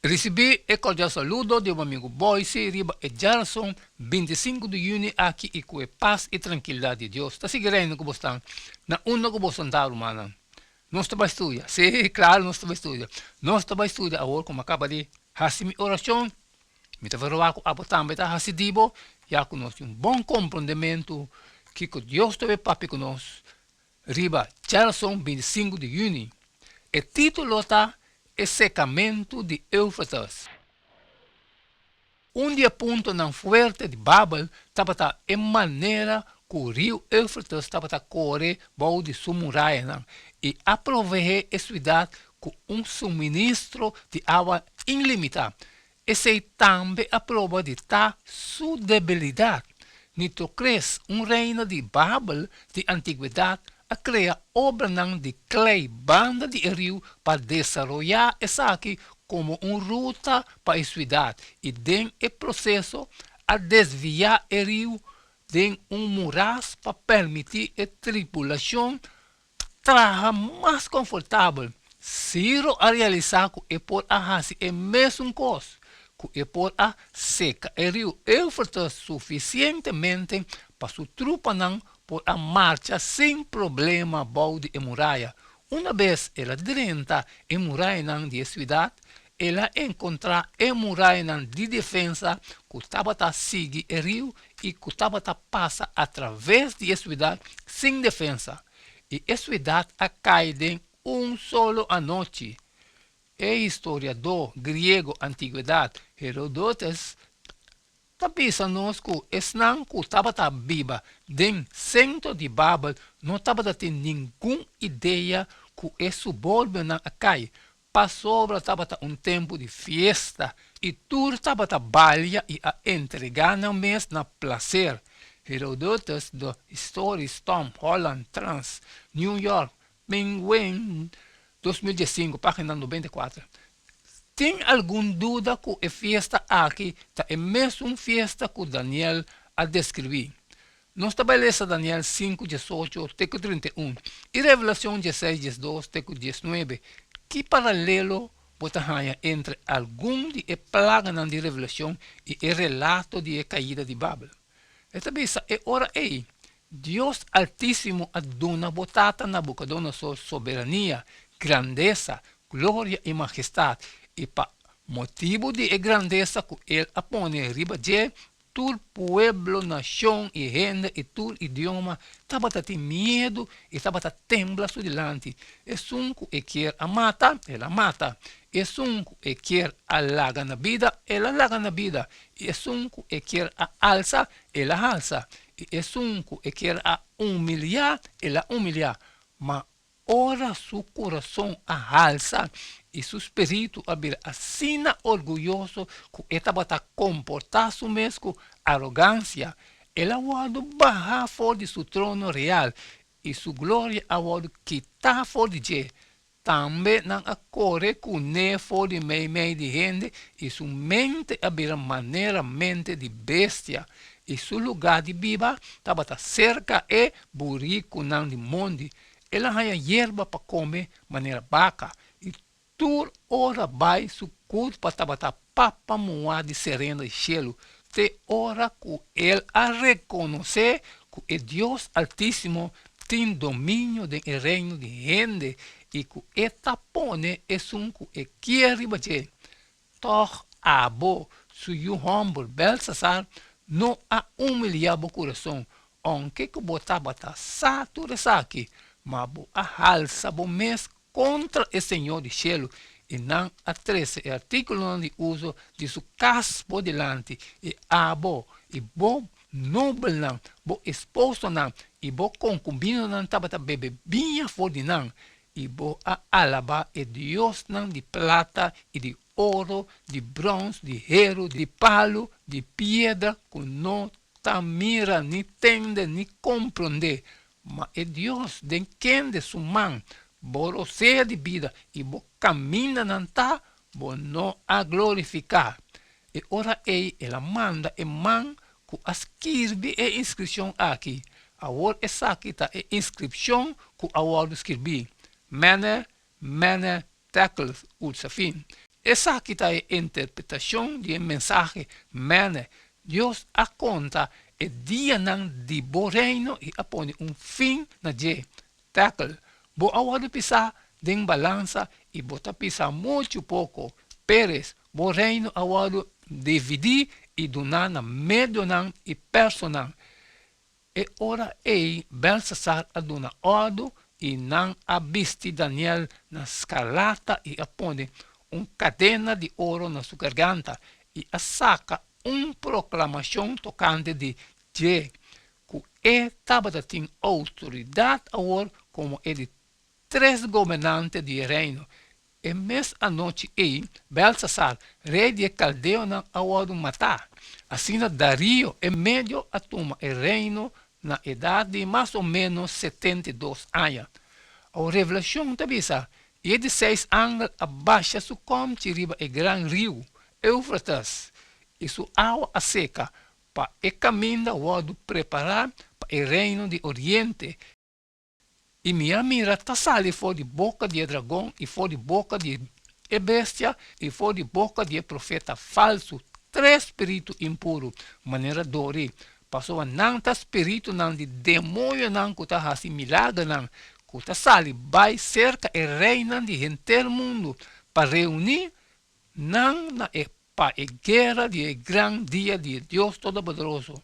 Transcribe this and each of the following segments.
Recebi e cordial saludo de um amigo Boise, riba e Gerson, 25 de junho aqui e com paz e tranquilidade de Deus. Está seguindo que você na uma que você está humana. Nós estamos estudando, sim, claro, nós estamos estudando. Nós estamos estudando agora, como acaba de fazer minha oração, me está falando que também está fazendo, já que nós temos bom compreendimento que Deus está papi conosco. Riba Gerson, 25 de junho. O título está O secamento de Éufrates. Dia ponto não fuerte de Babel estava em maneira que o rio Éufrates estava a correr para de sua muralha e a prover a cidade com suministro de água ilimitado. Esse também a prova de sua debilidade. Nito cresce reino de Babel de antiguidade a criar obra de clay banda de rio para desenvolver essa aqui como ruta para a cidade e den o processo a desviar o rio de muras para permitir a tripulação trabalhar mais confortável. Siro a realizar que por a fazer o mesmo coisa que por a seca o rio Éufrates suficientemente para sua trupa não por a marcha sem problema balde e muralha. Uma vez ela direnta a muralha de cidade, ela encontra a muralha de defesa que estava a seguir o rio e que estava a passar através da cidade sem defesa. E a cidade a cair em solo a noite. O historiador grego antiguidade Herodotus pensa-nos que esse não que estava viva dentro centro de Babel não estava tendo nenhuma ideia que esse subúrbio não cai. Passou estava tempo de festa e tudo estava balha e a entregar no mês na prazer. Herodotus do Story Storm Holland Trans New York Penguin 2015, página 94. Tem alguma dúvida que a festa aqui é a mesma festa que Daniel a descrever? Nós estabelecemos Daniel 5, 18, 31 e Revelação 16, 12, 19. Que paralelo botar entre algum de plaga de Revelação e o relato de a caída de Babel? Esta vez é hora aí. Deus Altíssimo aduna botata Nabucodonosor soberania, grandeza, glória e majestade. E para motivo de grandeza que ele apone riba de todo pueblo, nação e gente e todo idioma estava a ter medo e estava a temblar su delante. E sunco e quer a mata, ela mata. E sunco e quer alaga na vida, ela alaga na vida. E sunco e quer a alça, ela alça. E sunco e quer a humilhar, ela humilha. Mas ora su coração a alça e su espírito abrir assim orgulhoso que estava a comportar-se mesmo com arrogância. Ela pode barrar fora de seu trono real e sua glória pode quitar fora de je. Também não ocorre com nem fora de meio de gente e sua mente abrir maneiramente de bestia. E seu lugar de viva estava cerca e burico não de monde. Ela tinha hierba para comer maneira vaca. Tur ora vai su culpa tabata papa moa de sereno e cielo. Te ora que ele a reconhecer que o Deus Altíssimo tem domínio do reino de gente e que eta pone é um que quer ribater. Toch abo su you humble Belsasar não a humilhar o coração, aunque que botava satura aqui, mas a alça bo mês contra o Senhor de cielo e não a 13 artículo de uso de su caspo delante e abo e bo noble não, bo esposo não e bo concubino não estava bebe binha for de não e bo a alaba e Deus não de plata e de ouro, de bronze, de hierro, de palo, de pedra que não ta mira, ni tende, ni compreende, mas é Deus de quem de sua mão boro seja de vida e bo caminha não tá, bo não a glorificar. E ora ela manda e man que escreve a inscrição aqui. Agora essa aqui está a inscrição que agora escrevi. Mene, tackles, ulsafim. essa aqui está a interpretação do mensaje, mas Deus a conta e dia não de bo reino e apone fim na dia. Tackle, bo awado pisar den balança e bota pisar muito pouco. Pérez, bo reino awado dividir e donar na meio não e personal. E ora ei Belsasar aduna ordo e não abisti Daniel na escarlata e apone cadena de ouro na sua garganta e saca proclamação tocante de que estava tem autoridade agora como ele três governantes de reino. E mês a noite Belsasar, rei de Caldeu, não agora matar. Assim Dario em meio a toma o reino na idade de mais ou menos 72 anos. A revelação tabisa, e de 6 anos abaixo sucumbe riba o grande rio Eufrates e sua água a seca para o caminho o preparar para o reino de Oriente. E minha mira tá sali fora de boca de dragão e fora de boca de bestia e fora de boca de profeta falso. Três espíritos impuros, maneira dori. Passou a não tá espírito não de demônio não que tá assim milagre não. Que tá sali vai cerca e reina de inteiro mundo para reunir não na para a guerra de grande dia de Deus Todo-Poderoso.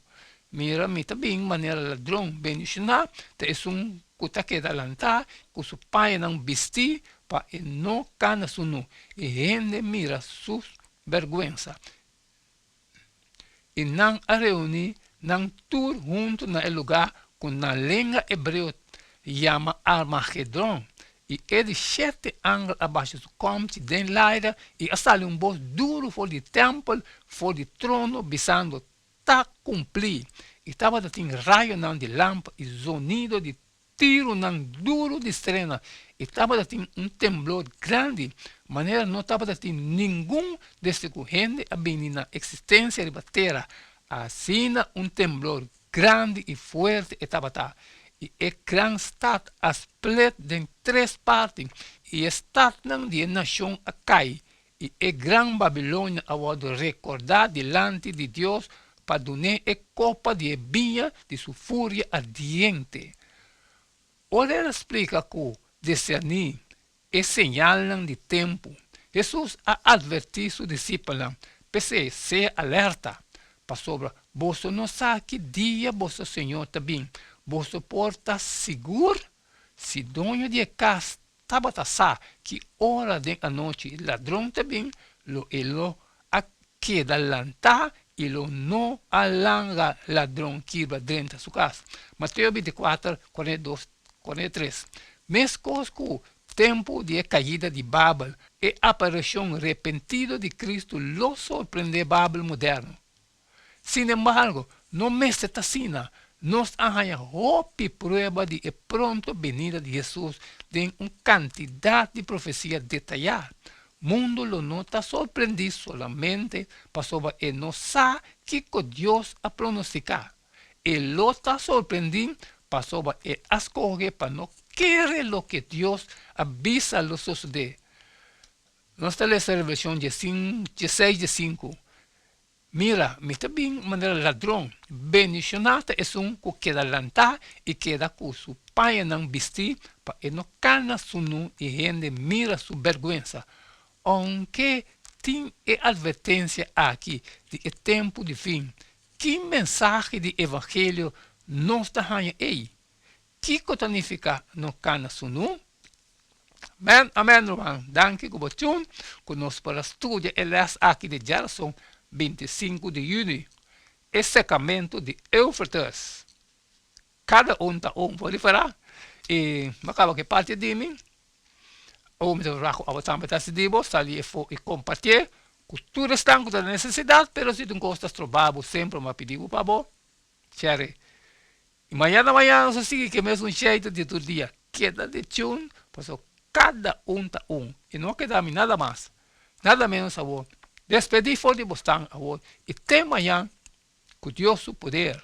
Mira, mi também maneira ladrão, bem ensinar, é que queda lantar, que seu pai não vestir, para não cana sunu, e rende mira sua vergonha. E não a reunir, não tur junto na lugar que na língua hebreu chama Armagedon. E ele 7 anos abaixo do comte, den laida, e assale voz duro fora do templo, fora do trono, bisando tá cumprir. E estava assim raio não de lâmpada e sonido de tiro não duro de estrela. E estava assim temblor grande, maneira não estava assim nenhum desse corrente a bem na existência de terra. Assim temblor grande e forte estava tá. E o grande estado a split em 3 partes. E o estado de nação a cai. E a grande Babilônia a recordar delante de Deus para dar a copa de vinho de sua fúria ardiente. Ora ele explica que discernir é sinal de tempo. Jesus a advertir seus discípulos para ser alerta para sobre você não sabe que dia você Senhor também. Você porta seguro se dono de casa estava a que hora da noite ladrão também lo a queda lantar e lo não alanga ladrão que va dentro da sua casa. Mateus 24, 42, 43. Mesmo que tempo de caída de Babel e aparição repentina de Cristo lo surpreende Babel moderno. Sin embargo, no me se tacina, nos arranha roupa prueba de pronto venida de Jesus de uma quantidade de profecia detalhada. Mundo lo nota surpreendido solamente para sobre e não sabe que Deus a pronosticar. E lo está surpreendido para sobre e escoger para não querer lo que Deus avisa lo suceder. Nós temos a revelação de 16 de 5. Mira, me também maneira ladrão, bendicionata é que queda lantar e queda com seu pai não vestir para não cana sunu e rende mira sua vergonha. Aunque tem advertência aqui de tempo de fim, que mensagem de evangelho não está aí? Que significa não cana sunu? Amém, irmão. Danke, Gubachun, que nós para estudar elas aqui de geração 25 de junho, o secamento de Eufrates. Cada está pode falar. E acaba que parte de mim, ou me raco a botar para se dibo, sali e compartilhar, que tudo está com a necessidade, mas se tu gostas trabalho, sempre me pediu para você, chere. E amanhã você sigue que mesmo jeito de todo dia, queda de tune, porque cada está e não queda nada mais, nada menos a você. Despedir for de Boston Award e tem amanhã com Deus o poder.